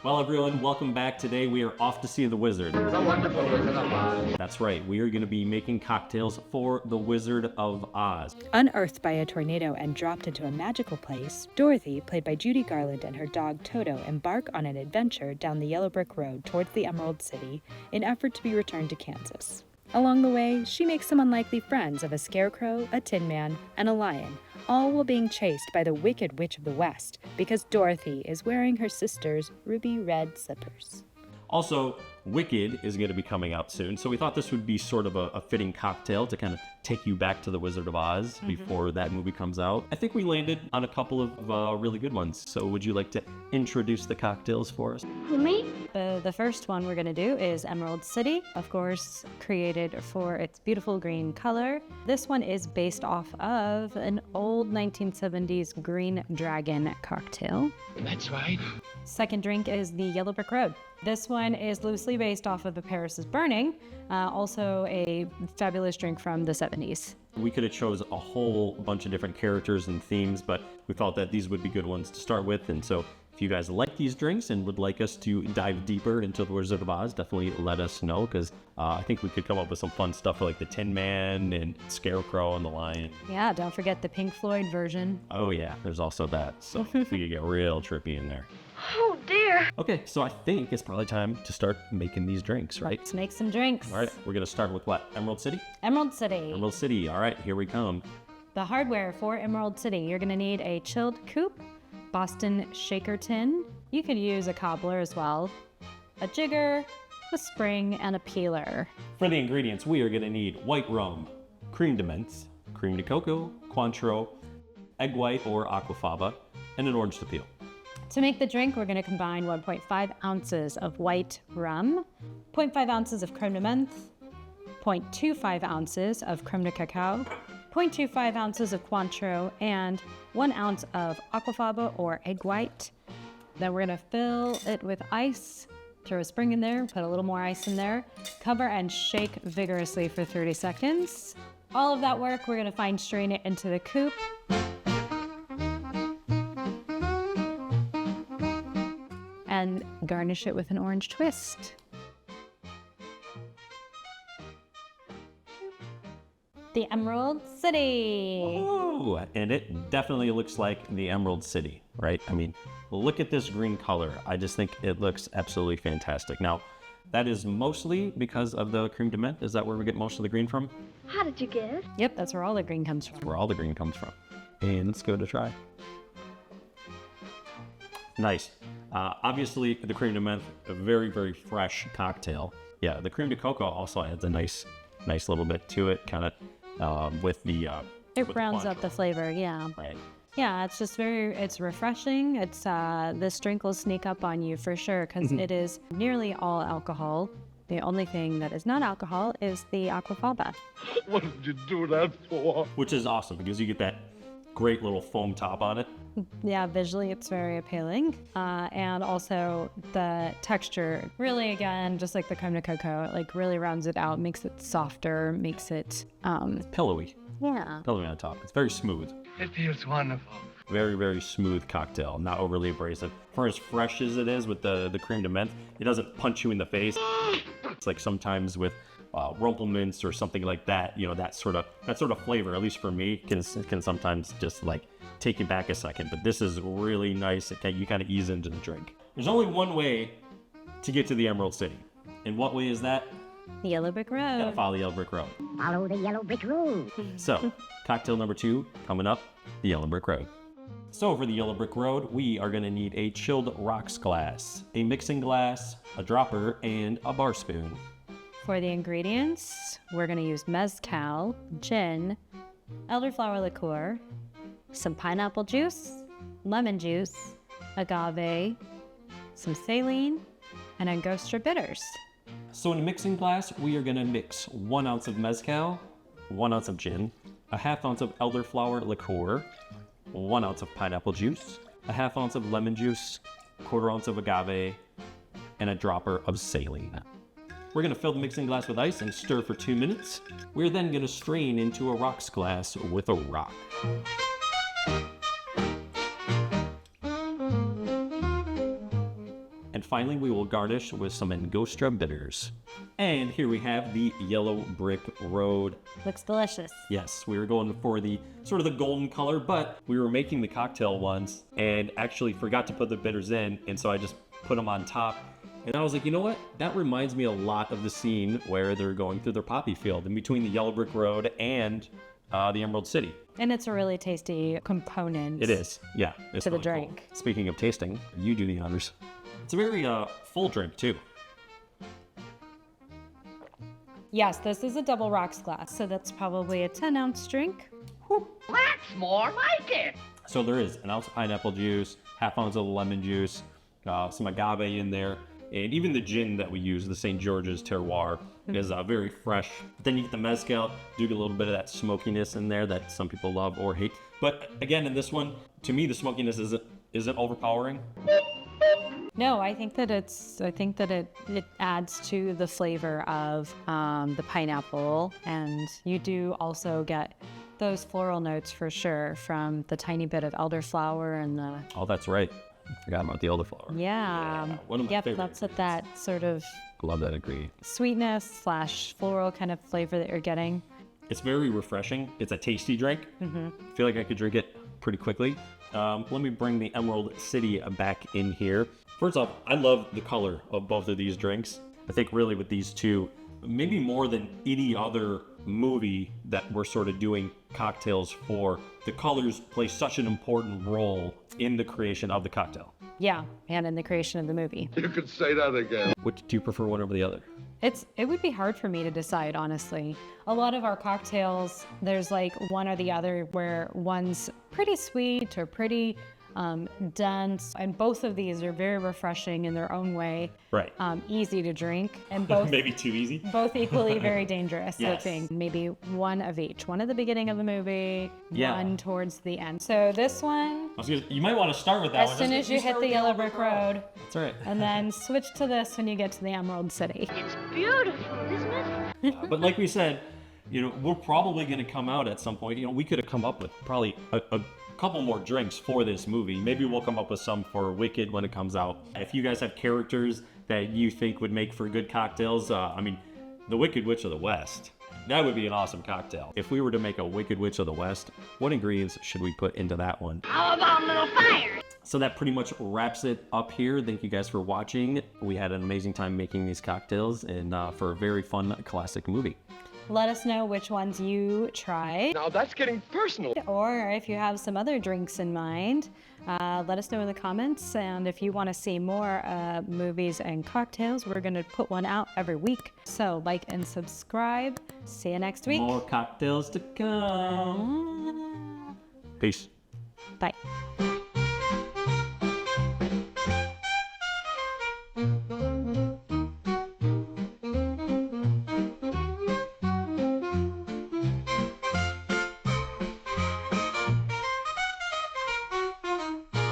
Well, everyone, welcome back. Today we are off to see the Wizard. The wonderful Wizard of Oz. That's right, we are going to be making cocktails for the Wizard of Oz. Unearthed by a tornado and dropped into a magical place, Dorothy, played by Judy Garland, and her dog Toto embark on an adventure down the yellow brick road towards the Emerald City in effort to be returned to Kansas. Along the way, she makes some unlikely friends of a scarecrow, a tin man, and a lion, all while being chased by the Wicked Witch of the West because Dorothy is wearing her sister's ruby red slippers. Also, Wicked is going to be coming out soon, so we thought this would be sort of a fitting cocktail to kind of take you back to the Wizard of Oz before that movie comes out. I think we landed on a couple of really good ones, so would you like to introduce the cocktails for us? Me? The first one we're going to do is Emerald City, of course, created for its beautiful green color. This one is based off of an old 1970s Green Dragon cocktail. That's right. Second drink is the Yellow Brick Road. This one is loosely based off of A Paris is Burning, also a fabulous drink from the 70s. We could have chose a whole bunch of different characters and themes, but we felt that these would be good ones to start with, and so if you guys like these drinks and would like us to dive deeper into the Wizard of Oz, definitely let us know, because I think we could come up with some fun stuff like the Tin Man and Scarecrow and the Lion. Yeah, don't forget the Pink Floyd version. Oh yeah, there's also that, so we could get real trippy in there. Oh dear. Okay, so I think it's probably time to start making these drinks, right? Let's make some drinks. All right, we're gonna start with what? Emerald City? Emerald City. Emerald City, all right, here we come. The hardware for Emerald City, you're gonna need a chilled coupe, Boston shaker tin. You could use a cobbler as well, a jigger, a spring, and a peeler. For the ingredients, we are gonna need white rum, Creme De Menth, Creme De Cocoa, Cointreau, egg white or Aquafaba, and an orange to peel. To make the drink, we're going to combine 1.5 ounces of white rum, 0.5 ounces of Creme De Menth, 0.25 ounces of Creme De Cocoa, 0.25 ounces of Cointreau, and 1 ounce of Aquafaba or egg white. Then we're going to fill it with ice, throw a spring in there, put a little more ice in there, cover and shake vigorously for 30 seconds. All of that work, we're going to fine strain it into the coupe. And garnish it with an orange twist. The Emerald City. Ooh, and it definitely looks like the Emerald City, right? I mean, look at this green color. I just think it looks absolutely fantastic. Now, that is mostly because of the Creme De Menth. Is that where we get most of the green from? How did you guess? Yep, that's where all the green comes from. Where all the green comes from. And let's go to try. Nice. Obviously, the Creme De Menth, a very, very fresh cocktail. Yeah, the Creme De Cocoa also adds a nice little bit to it, kind of with the... It rounds up the flavor, yeah. Right. Yeah, it's just it's refreshing. It's, this drink will sneak up on you for sure, because it is nearly all alcohol. The only thing that is not alcohol is the Aquafaba. What did you do that for? Which is awesome, because you get that great little foam top on it. Yeah, visually it's very appealing. And also the texture, really again, just like the Creme De Cocoa, it like really rounds it out, makes it softer, makes it... Pillowy. Yeah. Pillowy on top. It's very smooth. It feels wonderful. Very, very smooth cocktail, not overly abrasive. For as fresh as it is with the Creme De Menth, it doesn't punch you in the face. It's like sometimes with Rumpelmints or something like that, you know, that sort of flavor, at least for me, can sometimes just like take you back a second. But this is really nice. You kind of ease into the drink. There's only one way to get to the Emerald City. And what way is that? The Yellow Brick Road. Gotta follow the Yellow Brick Road. Follow the yellow brick road. So, cocktail number 2 coming up, the Yellow Brick Road. So for the Yellow Brick Road, we are gonna need a chilled rocks glass, a mixing glass, a dropper, and a bar spoon. For the ingredients, we're going to use Mezcal, gin, Elderflower liqueur, some pineapple juice, lemon juice, agave, some Saline, and Angostura bitters. So in a mixing glass, we are going to mix 1 ounce of Mezcal, 1 ounce of gin, a half ounce of Elderflower liqueur, 1 ounce of pineapple juice, a half ounce of lemon juice, 1/4 ounce of agave, and a dropper of Saline. We're going to fill the mixing glass with ice and stir for 2 minutes. We're then going to strain into a rocks glass with a rock. And And finally, we will garnish with some Angostura bitters. And here we have the Yellow Brick Road. Looks delicious. Yes, we were going for the sort of the golden color, but we were making the cocktail once and actually forgot to put the bitters in, and so I just put them on top. And I was like, you know what? That reminds me a lot of the scene where they're going through their poppy field in between the Yellow Brick Road and the Emerald City. And it's a really tasty component. It is, yeah. It's To the really cool. drink. Speaking of tasting, you do the honors. It's a very full drink too. Yes, this is a double rocks glass, so that's probably a 10-ounce drink. That's more like it. So there is an ounce of pineapple juice, half ounce of lemon juice, some agave in there, and even the gin that we use, the St. George's Terroir, is very fresh. Then you get the mezcal, do get a little bit of that smokiness in there that some people love or hate. But again, in this one, to me, the smokiness isn't overpowering. No, I think that it adds to the flavor of the pineapple, and you do also get those floral notes for sure from the tiny bit of elderflower and the Oh, that's right. I forgot about the elderflower. yeah. One of my Yep, favorite that's what that sort of I love that ingredient. sweetness / floral kind of flavor that you're getting. It's very refreshing. It's a tasty drink. I feel like I could drink it pretty quickly. Let me bring the Emerald City back in here. First off, I love the color of both of these drinks. I think really with these two, maybe more than any other movie that we're sort of doing cocktails for, the colors play such an important role in the creation of the cocktail. Yeah, and in the creation of the movie. You could say that again. Which do you prefer one over the other? It would be hard for me to decide, honestly. A lot of our cocktails, there's like one or the other where one's pretty sweet or pretty dense, and both of these are very refreshing in their own way. Right. Easy to drink, and both Maybe too easy. both equally very dangerous Yes. looking. Maybe one of each. One at the beginning of the movie, Yeah. one towards the end. So this one, You might want to start with that as one. soon as you hit the Yellow Brick Road, That's right. and then switch to this when you get to the Emerald City. It's beautiful, isn't it? But like we said, we're probably going to come out at some point. We could have come up with probably a couple more drinks for this movie. Maybe we'll come up with some for Wicked when it comes out. If you guys have characters that you think would make for good cocktails, the Wicked Witch of the West, that would be an awesome cocktail. If we were to make a Wicked Witch of the West, what ingredients should we put into that one? How about a little fire? So that pretty much wraps it up here. Thank you guys for watching. We had an amazing time making these cocktails and for a very fun classic movie. Let us know which ones you tried, Now that's getting personal. or if you have some other drinks in mind. Let us know in the comments, and if you want to see more movies and cocktails, we're going to put one out every week. So like and subscribe. See you next week. More cocktails to come. Peace. Bye.